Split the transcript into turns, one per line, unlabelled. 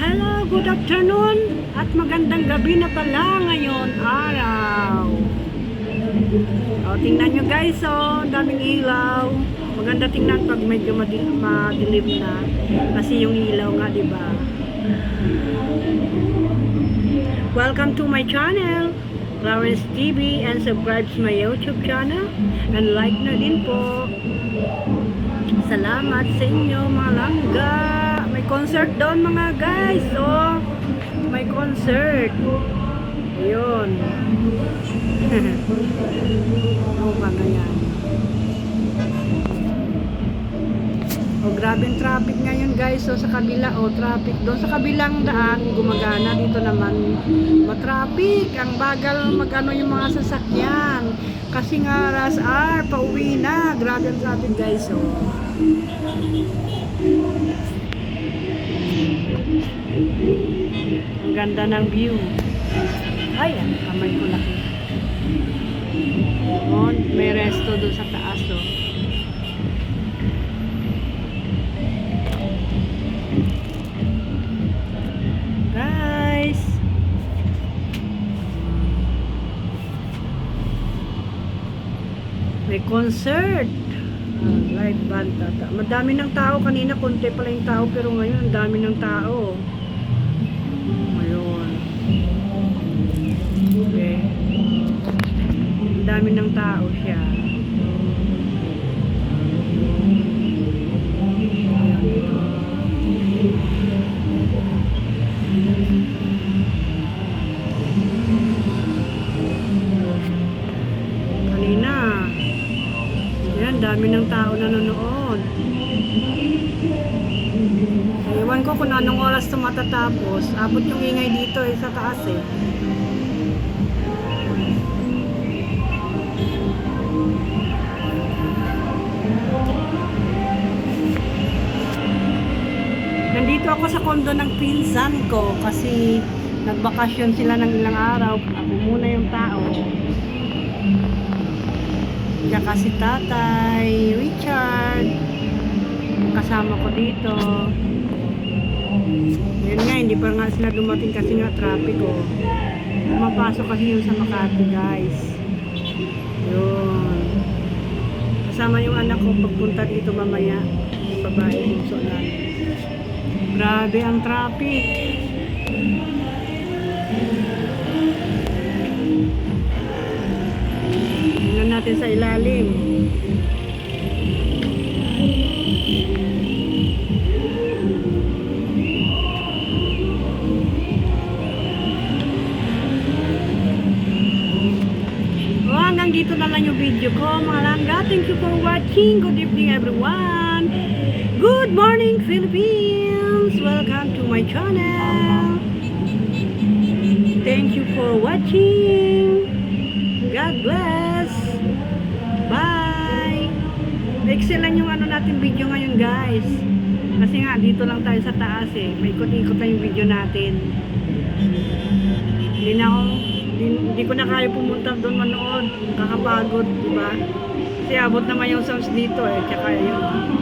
Hello, good afternoon at magandang gabi na pala ngayon araw. O, tingnan nyo guys, daming ilaw. Maganda tingnan pag medyo madilim na kasi yung ilaw nga, diba? Welcome to my channel, Lawrence TV, and subscribe to my YouTube channel and like na din po. Salamat sa inyo mga langga. May concert doon mga guys. May concert. Ayun. Mga yan. Grabe yung traffic ngayon guys. Sa kabila, traffic doon sa kabilang daan gumagana, dito naman matraffic. Ang bagal magano yung mga sasakyan. Kasi nga rush hour, pauwi na. Grabe ang traffic guys. Ang ganda ng view. Ay, ang kamay ko laki. May resto doon sa taas. Guys, may concert. Live band tata. Madami ng tao. Kanina konti pala yung tao, pero ngayon ang dami ng tao. Ayun. Okay. Ang dami ng tao siya. Kanina yan, dami ng tao na nanonood. Ewan ko kung anong oras ito matatapos. Abot yung ingay dito sa taas Nandito ako sa kondo ng pinsan ko kasi nagbakasyon sila ng ilang araw. Ako muna yung tao. Tsaka si Tatay Richard kasama ko dito. Yun nga, hindi pa nga sila dumating kasi nga traffic Pumapasok kasi yun sa Makati guys. Yun. Kasama yung anak ko pagpunta dito mamaya. Yung babae bunso namin. Grabe ang traffic. Tingnan natin sa ilalim. Hanggang dito na lang yung video ko mga langga. Thank you for watching. Good evening everyone. Good morning Philippines. Welcome to my channel. Thank you for watching. God bless. Bye. Excellent yung natin video ngayon guys. Kasi nga dito lang tayo sa taas May ikot-ikot na yung video natin. Hindi ko na kaya pumunta doon manood. Kakapagod, diba? Kasi abot naman yung sounds dito tsaka yun.